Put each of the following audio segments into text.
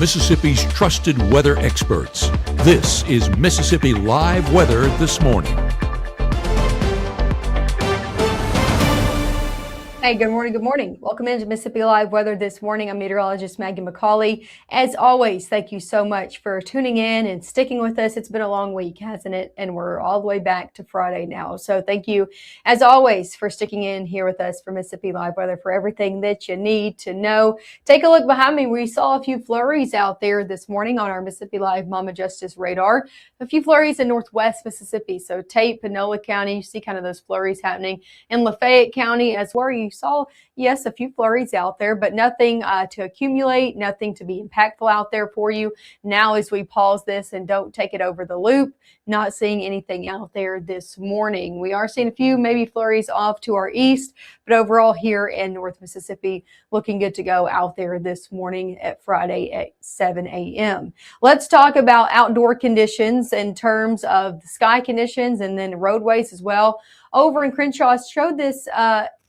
Mississippi's trusted weather experts. This is Mississippi Live Weather This Morning. Hey, good morning. Good morning. Welcome into Mississippi Live Weather This Morning. I'm meteorologist Maggye McCauley. As always, thank you so much for tuning in and sticking with us. It's been a long week, hasn't it? And we're all the way back to Friday now. So thank you, as always, for sticking in here with us for Mississippi Live Weather for everything that you need to know. Take a look behind me. We saw a few flurries out there this morning on our Mississippi Live Mama Justice radar. A few flurries in northwest Mississippi. So Tate, Panola County, you see kind of those flurries happening in Lafayette County as well. You saw, yes, a few flurries out there, but nothing to accumulate, nothing to be impactful out there for you. Now, as we pause this and don't take it over the loop, not seeing anything out there this morning. We are seeing a few maybe flurries off to our east, but overall here in North Mississippi, looking good to go out there this morning at Friday at 7 a.m. Let's talk about outdoor conditions in terms of the sky conditions and then roadways as well. Over in Crenshaw, I showed this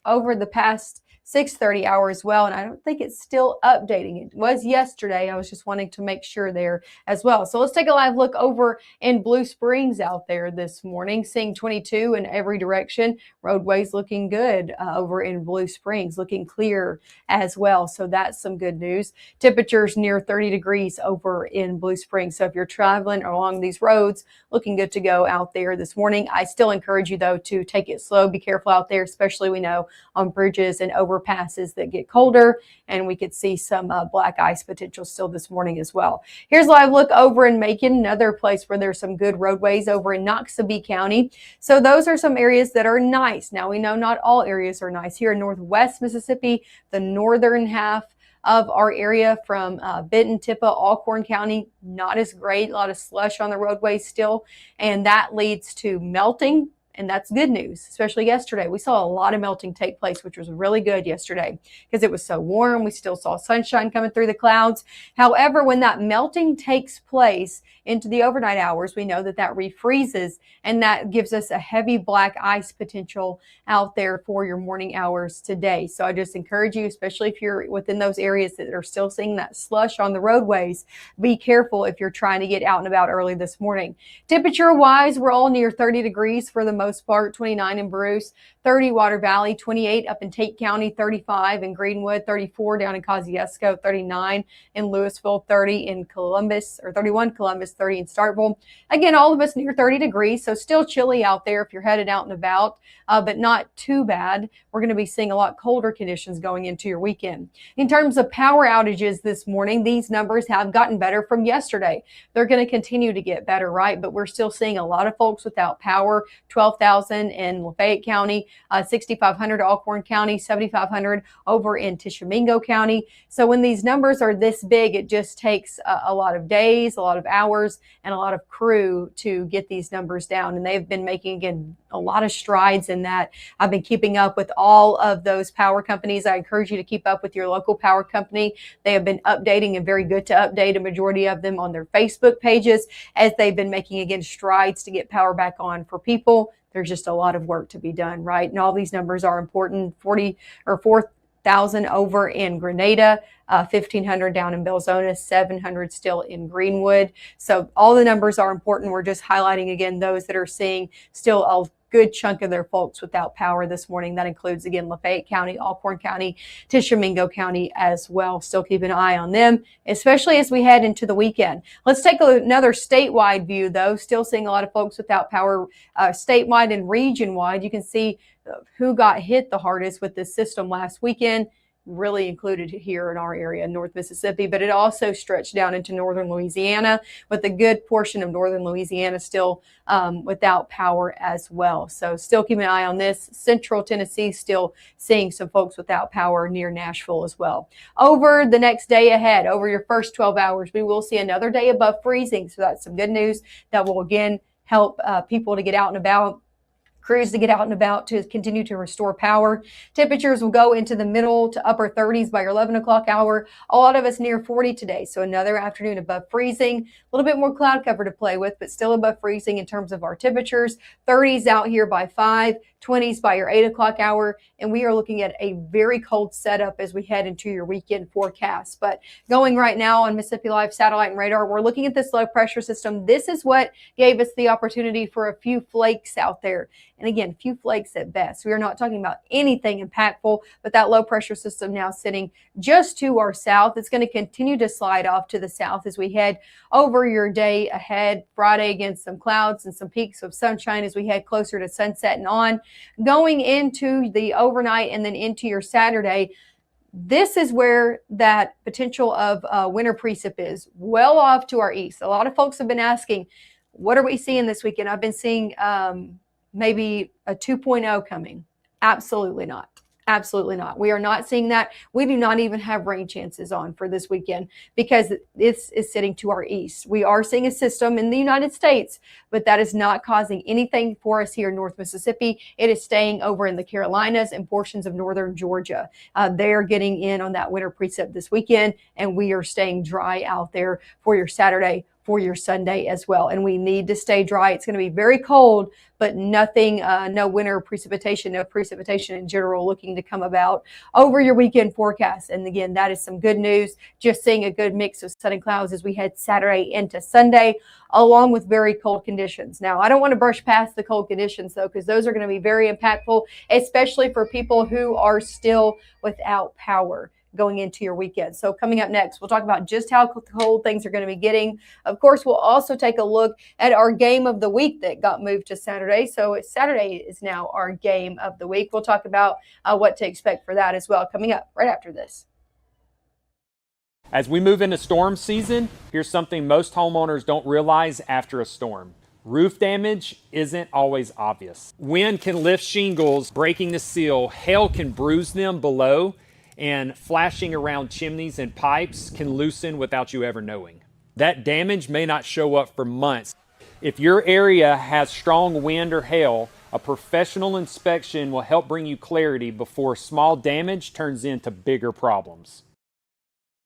over the past 6:30 hour as well, and I don't think it's still updating. It was yesterday. I was just wanting to make sure there as well. So let's take a live look over in Blue Springs out there this morning, seeing 22 in every direction. Roadways looking good over in Blue Springs, looking clear as well. So that's some good news. Temperatures near 30 degrees over in Blue Springs. So if you're traveling along these roads, looking good to go out there this morning. I still encourage you though to take it slow. Be careful out there, especially we know on bridges and overpasses that get colder, and we could see some black ice potential still this morning as well. Here's a live look over in Macon, another place where there's some good roadways over in Noxubee County. So those are some areas that are nice. Now we know not all areas are nice. Here in northwest Mississippi, the northern half of our area from Benton, Tippah, Alcorn County, not as great. A lot of slush on the roadways still, and that leads to melting. And that's good news, especially yesterday. We saw a lot of melting take place, which was really good yesterday because it was so warm. We still saw sunshine coming through the clouds. However, when that melting takes place into the overnight hours, we know that that refreezes, and that gives us a heavy black ice potential out there for your morning hours today. So I just encourage you, especially if you're within those areas that are still seeing that slush on the roadways, be careful if you're trying to get out and about early this morning. Temperature wise, we're all near 30 degrees for the most part, 29 in Bruce, 30 Water Valley, 28 up in Tate County, 35 in Greenwood, 34 down in Kosciuszko, 39 in Louisville, 30 in Columbus, or 31 Columbus, 30 in Starkville. Again, all of us near 30 degrees, so still chilly out there if you're headed out and about, but not too bad. We're going to be seeing a lot colder conditions going into your weekend. In terms of power outages this morning, these numbers have gotten better from yesterday. They're going to continue to get better, right? But we're still seeing a lot of folks without power. 12,000 in Lafayette County, 6,500 Alcorn County, 7,500 over in Tishomingo County. So when these numbers are this big, it just takes a lot of days, a lot of hours, and a lot of crew to get these numbers down. And they've been making, again, a lot of strides in that. I've been keeping up with all of those power companies. I encourage you to keep up with your local power company. They have been updating, and very good to update a majority of them on their Facebook pages as they've been making, again, strides to get power back on for people. There's just a lot of work to be done, right? And all these numbers are important. 4,000 over in Grenada, 1,500 down in Belzona, 700 still in Greenwood. So all the numbers are important. We're just highlighting, again, those that are seeing still a good chunk of their folks without power this morning. That includes, again, Lafayette County, Alcorn County, Tishomingo County as well. Still keep an eye on them, especially as we head into the weekend. Let's take another statewide view, though. Still seeing a lot of folks without power statewide and region-wide. You can see who got hit the hardest with this system last weekend. Really included here in our area, North Mississippi, but it also stretched down into northern Louisiana, with a good portion of northern Louisiana still without power as well. So still keep an eye on this. Central Tennessee still seeing some folks without power near Nashville as well. Over the next day ahead, over your first 12 hours, we will see another day above freezing. So that's some good news that will, again, help people to get out and about. Crews to get out and about to continue to restore power. Temperatures will go into the middle to upper 30s by your 11 o'clock hour. A lot of us near 40 today, so another afternoon above freezing. A little bit more cloud cover to play with, but still above freezing in terms of our temperatures. 30s out here by 5, 20s by your 8 o'clock hour. And we are looking at a very cold setup as we head into your weekend forecast. But going right now on Mississippi Live satellite and radar, we're looking at this low pressure system. This is what gave us the opportunity for a few flakes out there. And again, few flakes at best. We are not talking about anything impactful, but that low pressure system now sitting just to our south. It's going to continue to slide off to the south as we head over your day ahead. Friday, against some clouds and some peaks of sunshine as we head closer to sunset and on. Going into the overnight and then into your Saturday, this is where that potential of winter precip is, well off to our east. A lot of folks have been asking, what are we seeing this weekend? I've been seeing maybe a 2.0 coming. Absolutely not. Absolutely not. We are not seeing that. We do not even have rain chances on for this weekend because this is sitting to our east. We are seeing a system in the United States, but that is not causing anything for us here in North Mississippi. It is staying over in the Carolinas and portions of northern Georgia. They are getting in on that winter precip this weekend, and we are staying dry out there for your Saturday, for your Sunday as well. And we need to stay dry. It's going to be very cold, but nothing, no winter precipitation, no precipitation in general looking to come about over your weekend forecast. And again, that is some good news. Just seeing a good mix of sun and clouds as we head Saturday into Sunday, along with very cold conditions. Now, I don't want to brush past the cold conditions though, because those are going to be very impactful, especially for people who are still without power going into your weekend. So coming up next, we'll talk about just how cold things are going to be getting. Of course, we'll also take a look at our game of the week that got moved to Saturday. So Saturday is now our game of the week. We'll talk about what to expect for that as well coming up right after this. As we move into storm season, here's something most homeowners don't realize after a storm. Roof damage isn't always obvious. Wind can lift shingles, breaking the seal. Hail can bruise them below, and flashing around chimneys and pipes can loosen without you ever knowing. That damage may not show up for months. If your area has strong wind or hail, a professional inspection will help bring you clarity before small damage turns into bigger problems.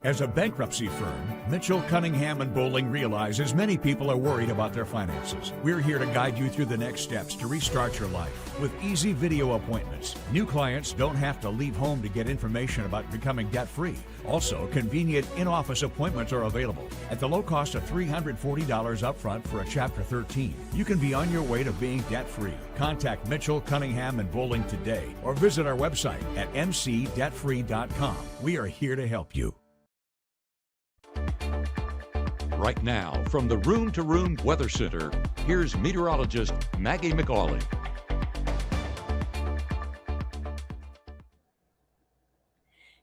As a bankruptcy firm, Mitchell, Cunningham & Bowling realizes many people are worried about their finances. We're here to guide you through the next steps to restart your life with easy video appointments. New clients don't have to leave home to get information about becoming debt-free. Also, convenient in-office appointments are available at the low cost of $340 upfront for a Chapter 13. You can be on your way to being debt-free. Contact Mitchell, Cunningham & Bowling today or visit our website at mcdebtfree.com. We are here to help you. Right now, from the Room to Room Weather Center, here's meteorologist Maggye McCauley.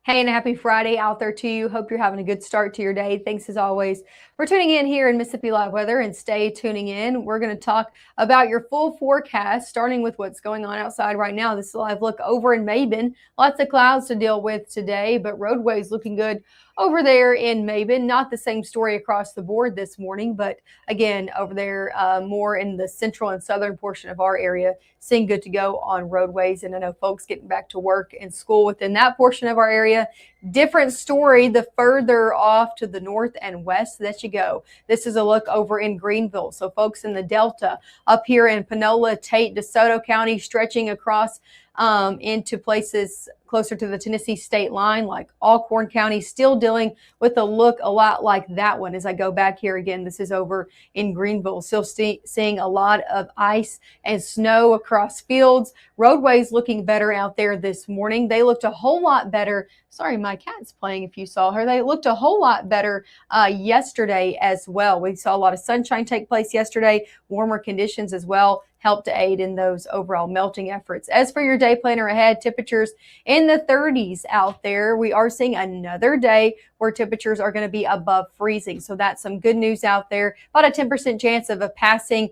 Hey, and a happy Friday out there to you. Hope you're having a good start to your day. Thanks as always for tuning in here in Mississippi Live Weather, and stay tuning in. We're going to talk about your full forecast, starting with what's going on outside right now. This is a live look over in Maben. Lots of clouds to deal with today, but roadways looking good over there in Maben. Not the same story across the board this morning, but again, over there more in the central and southern portion of our area, seeing good to go on roadways. And I know folks getting back to work and school within that portion of our area. Different story the further off to the north and west that you go. This is a look over in Greenville. So folks in the Delta, up here in Panola, Tate, DeSoto County, stretching across into places closer to the Tennessee state line, like Alcorn County, still dealing with a look a lot like that one. As I go back here again, this is over in Greenville, still seeing a lot of ice and snow across fields. Roadways looking better out there this morning. They looked a whole lot better. Sorry, my cat's playing if you saw her. They looked a whole lot better yesterday as well. We saw a lot of sunshine take place yesterday, warmer conditions as well, help to aid in those overall melting efforts. As for your day planner ahead, temperatures in the 30s out there. We are seeing another day where temperatures are going to be above freezing. So that's some good news out there. About a 10% chance of a passing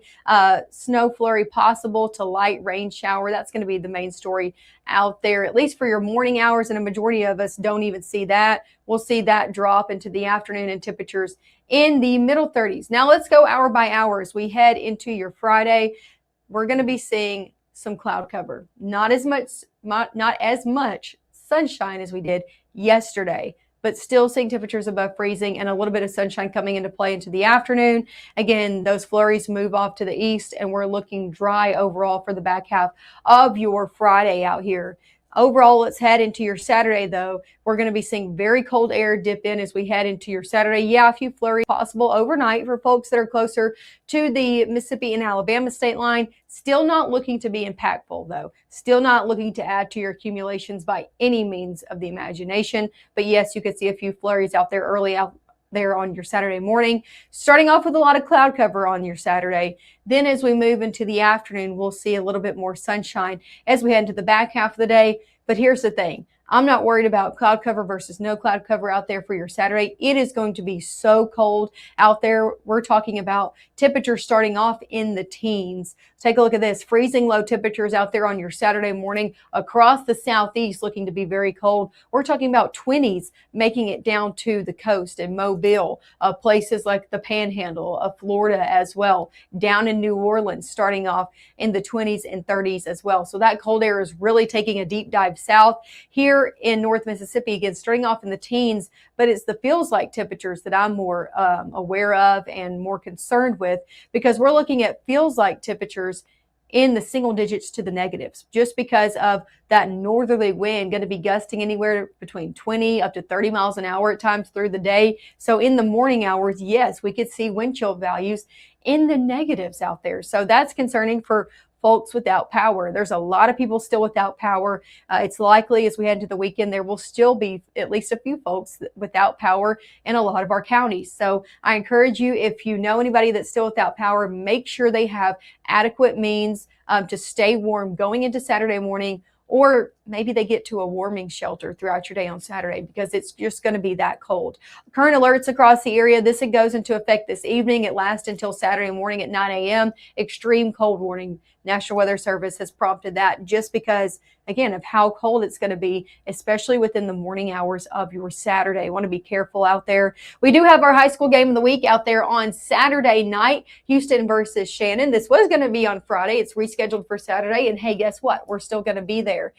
snow flurry possible to light rain shower. That's going to be the main story out there, at least for your morning hours. And a majority of us don't even see that. We'll see that drop into the afternoon and temperatures in the middle 30s. Now let's go hour by hour as we head into your Friday. We're going to be seeing some cloud cover. Not as much sunshine as we did yesterday, but still seeing temperatures above freezing and a little bit of sunshine coming into play into the afternoon. Again, those flurries move off to the east, and we're looking dry overall for the back half of your Friday out here. Overall, let's head into your Saturday, though. We're going to be seeing very cold air dip in as we head into your Saturday. Yeah, a few flurries possible overnight for folks that are closer to the Mississippi and Alabama state line. Still not looking to be impactful, though. Still not looking to add to your accumulations by any means of the imagination. But yes, you could see a few flurries out there early out there on your Saturday morning, starting off with a lot of cloud cover on your Saturday. Then as we move into the afternoon, we'll see a little bit more sunshine as we head into the back half of the day. But here's the thing. I'm not worried about cloud cover versus no cloud cover out there for your Saturday. It is going to be so cold out there. We're talking about temperatures starting off in the teens. Take a look at this. Freezing low temperatures out there on your Saturday morning across the southeast, looking to be very cold. We're talking about 20s making it down to the coast in Mobile, places like the Panhandle of Florida as well, down in New Orleans, starting off in the 20s and 30s as well. So that cold air is really taking a deep dive south. Here in North Mississippi, again, starting off in the teens, but it's the feels like temperatures that I'm more aware of and more concerned with, because we're looking at feels like temperatures in the single digits to the negatives, just because of that northerly wind going to be gusting anywhere between 20 up to 30 miles an hour at times through the day. So in the morning hours, yes, we could see wind chill values in the negatives out there. So that's concerning for folks without power. There's a lot of people still without power. It's likely as we head into the weekend, there will still be at least a few folks without power in a lot of our counties. So I encourage you, if you know anybody that's still without power, make sure they have adequate means to stay warm going into Saturday morning, or maybe they get to a warming shelter throughout your day on Saturday, because it's just going to be that cold. Current alerts across the area. This goes into effect this evening. It lasts until Saturday morning at 9 a.m. Extreme cold warning. National Weather Service has prompted that just because, again, of how cold it's going to be, especially within the morning hours of your Saturday. You want to be careful out there. We do have our high school game of the week out there on Saturday night, Houston versus Shannon. This was going to be on Friday. It's rescheduled for Saturday. And hey, guess what? We're still going to be there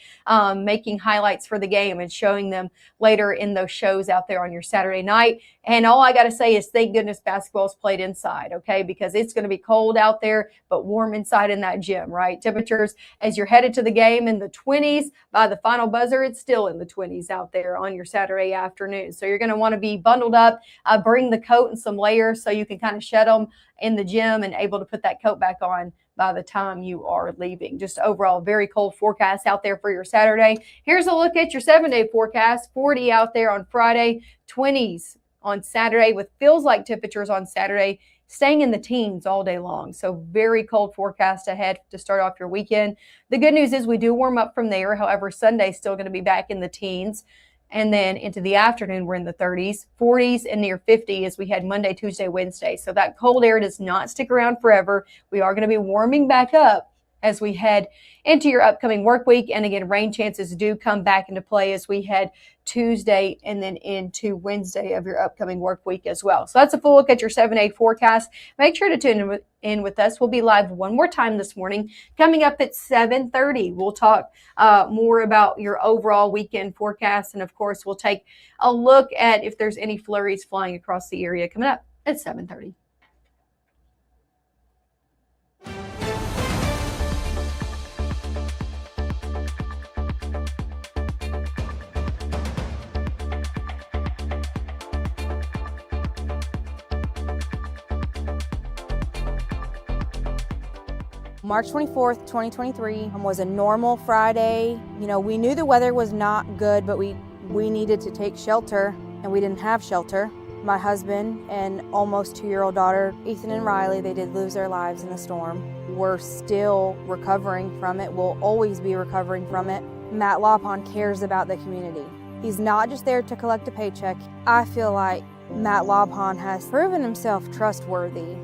making highlights for the game and showing them later in those shows out there on your Saturday night. And all I got to say is thank goodness basketball is played inside, okay? Because it's going to be cold out there, but warm inside in that gym, right? Temperatures as you're headed to the game in the 20s. By the final buzzer, it's still in the 20s out there on your Saturday afternoon. So you're going to want to be bundled up, bring the coat and some layers so you can kind of shed them in the gym and able to put that coat back on by the time you are leaving. Just overall, very cold forecast out there for your Saturday. Here's a look at your 7-day forecast. 40 out there on Friday, 20s on Saturday, with feels like temperatures on Saturday staying in the teens all day long. So very cold forecast ahead to start off your weekend. The good news is we do warm up from there. However, Sunday's still going to be back in the teens. And then into the afternoon, we're in the 30s, 40s, and near 50 as we head Monday, Tuesday, Wednesday. So that cold air does not stick around forever. We are going to be warming back up as we head into your upcoming work week. And again, rain chances do come back into play as we head Tuesday and then into Wednesday of your upcoming work week as well. So that's a full look at your 7-day forecast. Make sure to tune in with us. We'll be live one more time this morning, coming up at 7:30. We'll talk more about your overall weekend forecast. And of course, we'll take a look at if there's any flurries flying across the area coming up at 7:30. March 24th, 2023 was a normal Friday. You know, we knew the weather was not good, but we needed to take shelter, and we didn't have shelter. My husband and almost 2-year-old daughter, Ethan and Riley, they did lose their lives in the storm. We're still recovering from it. We'll always be recovering from it. Matt Lopon cares about the community. He's not just there to collect a paycheck. I feel like Matt Lopon has proven himself trustworthy